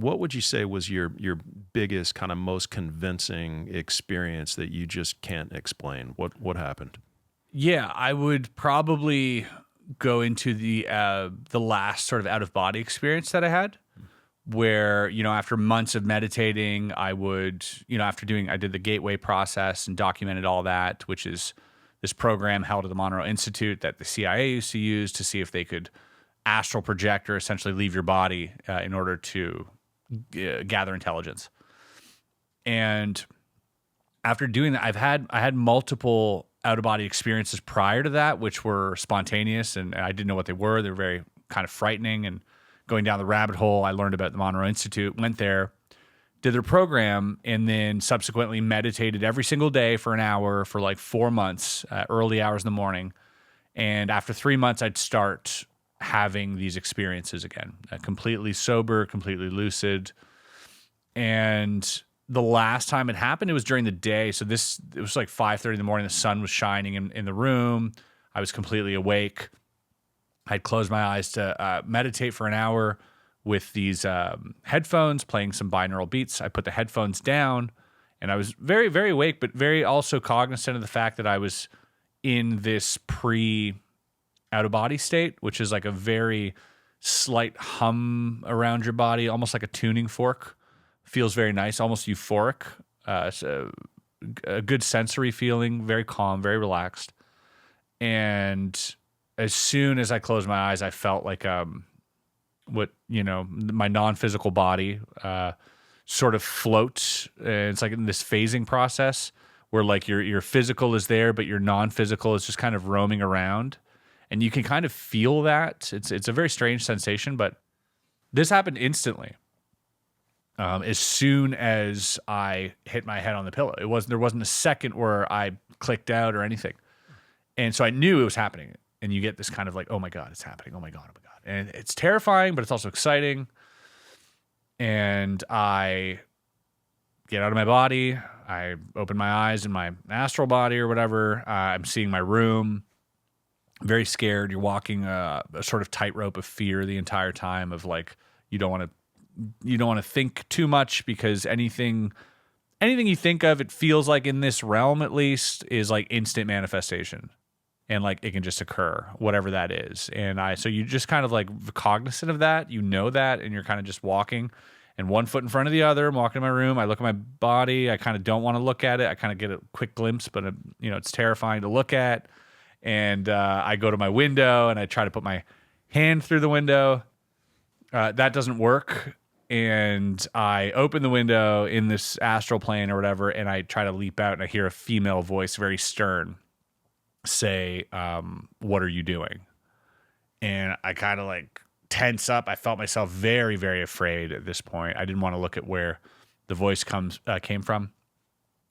what would you say was your biggest, kind of most convincing experience that you just can't explain? What happened? Yeah, I would probably go into the last sort of out of body experience that I had, where after months of meditating, I would I did the gateway process and documented all that, which is this program held at the Monroe Institute that the CIA used to use to see if they could astral project or essentially leave your body in order to gather intelligence. And after doing that, I had multiple out of body experiences prior to that, which were spontaneous, and I didn't know what they were. They were very kind of frightening. And going down the rabbit hole, I learned about the Monroe Institute, went there, did their program, and then subsequently meditated every single day for an hour for like 4 months, early hours in the morning. And after 3 months, I'd start having these experiences again, completely sober, completely lucid. And the last time it happened, it was during the day. So it was like 5:30 in the morning. The sun was shining in the room. I was completely awake. I'd closed my eyes to meditate for an hour with these headphones, playing some binaural beats. I put the headphones down, and I was very, very awake, but very also cognizant of the fact that I was in this out-of-body state, which is like a very slight hum around your body, almost like a tuning fork. Feels very nice, almost euphoric. So a good sensory feeling, very calm, very relaxed. And as soon as I closed my eyes, I felt like my non-physical body sort of floats. It's like in this phasing process where like your physical is there, but your non-physical is just kind of roaming around. And you can kind of feel that. It's a very strange sensation, but this happened instantly. As soon as I hit my head on the pillow, there wasn't a second where I clicked out or anything. And so I knew it was happening. And you get this kind of like, oh my God, it's happening. Oh my God, oh my God. And it's terrifying, but it's also exciting. And I get out of my body. I open my eyes in my astral body or whatever. I'm seeing my room. Very scared. You're walking a sort of tightrope of fear the entire time of like, you don't want to think too much because anything you think of, it feels like in this realm at least, is like instant manifestation. And like it can just occur, whatever that is. And so you just kind of like cognizant of that, that, and you're kind of just walking and one foot in front of the other. I'm walking in my room. I look at my body. I kind of don't want to look at it. I kind of get a quick glimpse, but it's terrifying to look at. And I go to my window and I try to put my hand through the window. That doesn't work. And I open the window in this astral plane or whatever, and I try to leap out, and I hear a female voice, very stern, say, what are you doing? And I kind of like tense up. I felt myself very, very afraid at this point. I didn't want to look at where the voice came from.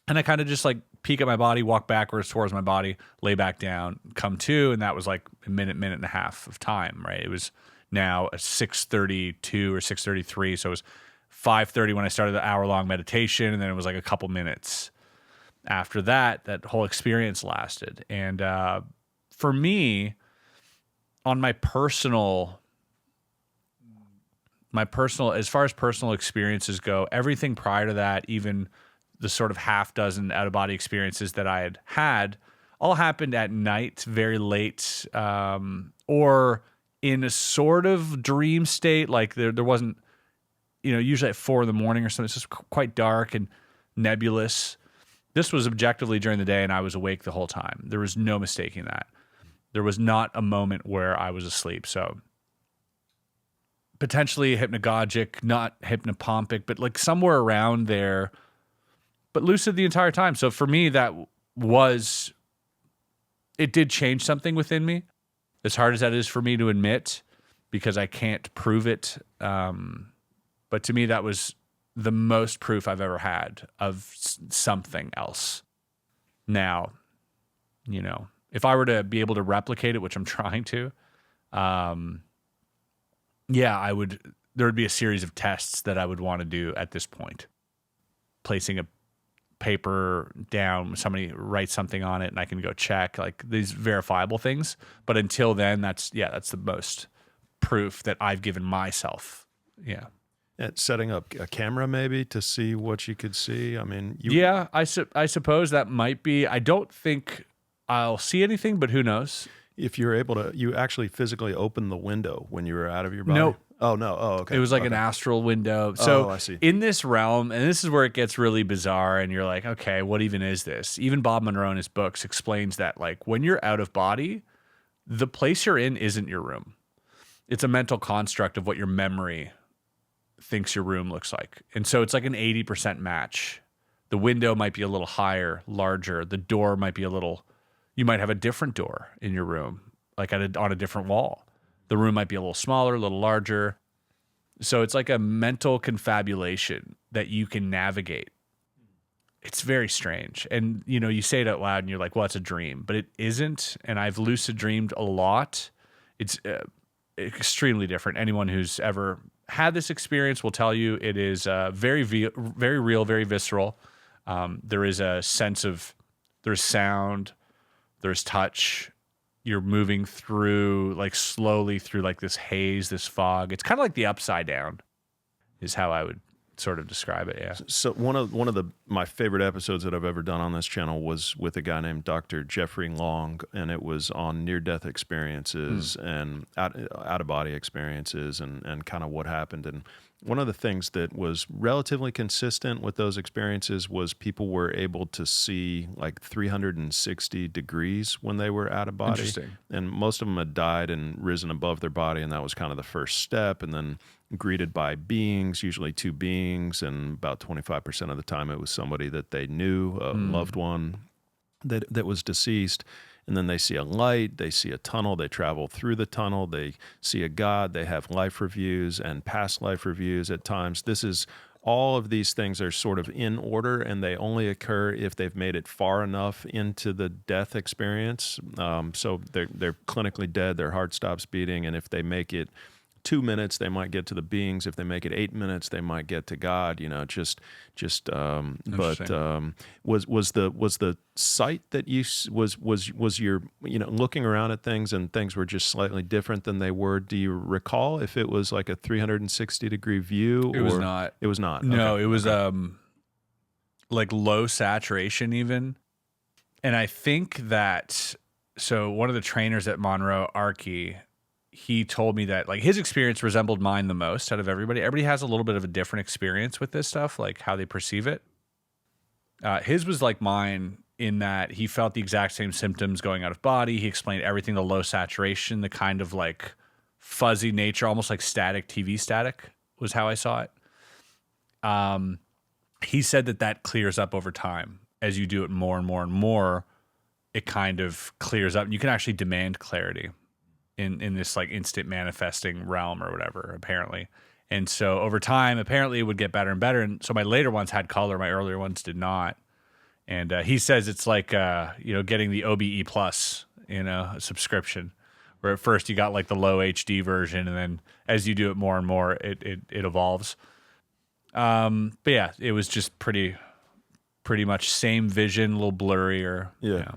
And I kind of just like peek at my body, walk backwards towards my body, lay back down, come to, and that was like a minute and a half of time, right? It was now a 6:32 or 6:33, so it was 5:30 when I started the hour-long meditation, and then it was like a couple minutes after that whole experience lasted. And for me, on my personal, as far as personal experiences go, everything prior to that, even the sort of half dozen out-of-body experiences that I had all happened at night, very late, or in a sort of dream state. Like there wasn't, usually at 4 a.m. or something. It's just quite dark and nebulous. This was objectively during the day, and I was awake the whole time. There was no mistaking that. There was not a moment where I was asleep. So potentially hypnagogic, not hypnopompic, but like somewhere around there, but lucid the entire time. So for me, it did change something within me, as hard as that is for me to admit, because I can't prove it. But to me, that was the most proof I've ever had of something else. Now, if I were to be able to replicate it, which I'm trying to, there would be a series of tests that I would want to do at this point. Placing a paper down, somebody writes something on it, and I can go check, like these verifiable things. But until then, that's the most proof that I've given myself. Yeah. At setting up a camera maybe to see what you could see. I mean, Yeah, I suppose that might be. I don't think I'll see anything, but who knows? if you're able to, you actually physically open the window when you were out of your body. Nope. Oh no. Oh, okay. It was like an Okay. astral window. Oh, So I see. in this realm, and this is where it gets really bizarre, and you're like, okay, what even is this? Even Bob Monroe in his books explains that like when you're out of body, the place you're in isn't your room. It's a mental construct of what your memory thinks your room looks like. And so it's like an 80% match. The window might be a little higher, larger. The door might be you might have a different door in your room, like on a different wall. The room might be a little smaller, a little larger. So it's like a mental confabulation that you can navigate. It's very strange. And, you say it out loud and you're like, well, it's a dream, but it isn't. And I've lucid dreamed a lot. It's extremely different. Anyone who's ever had this experience will tell you it is very real, very visceral. There is a sense of, there's sound, there's touch. You're moving through, like slowly through like this haze, this fog. It's kind of like the Upside Down is how I would sort of describe it. Yeah. So one of my favorite episodes that I've ever done on this channel was with a guy named Dr. Jeffrey Long, and it was on near-death experiences and out-of-body experiences and kind of what happened. And one of the things that was relatively consistent with those experiences was people were able to see like 360 degrees when they were out of body. Interesting. And most of them had died and risen above their body, and that was kind of the first step. And then greeted by beings, usually two beings, and about 25% of the time it was somebody that they knew, a loved one that was deceased. And then they see a light, they see a tunnel, they travel through the tunnel, they see a God, they have life reviews and past life reviews at times. All of these things are sort of in order, and they only occur if they've made it far enough into the death experience. So they're clinically dead, their heart stops beating, and if they make it 2 minutes, they might get to the beings. If they make it 8 minutes, they might get to God. Was the sight that you was your looking around at things and things were just slightly different than they were? Do you recall if it was like a 360-degree view? It was not. It was not. No, Okay. it was like low saturation even. And I think that, so one of the trainers at Monroe, Archie, he told me that like his experience resembled mine the most out of everybody. Everybody has a little bit of a different experience with this stuff, like how they perceive it. His was like mine in that he felt the exact same symptoms going out of body. He explained everything, the low saturation, the kind of like fuzzy nature, almost like static, TV static was how I saw it. He said that clears up over time. As you do it more and more and more, it kind of clears up and you can actually demand clarity in this like instant manifesting realm or whatever, apparently. And so over time, apparently it would get better and better. And so my later ones had color, my earlier ones did not. And he says it's like, getting the OBE plus, subscription, where at first you got like the low HD version. And then as you do it more and more, it evolves. But yeah, it was just pretty much same vision, a little blurrier. Yeah.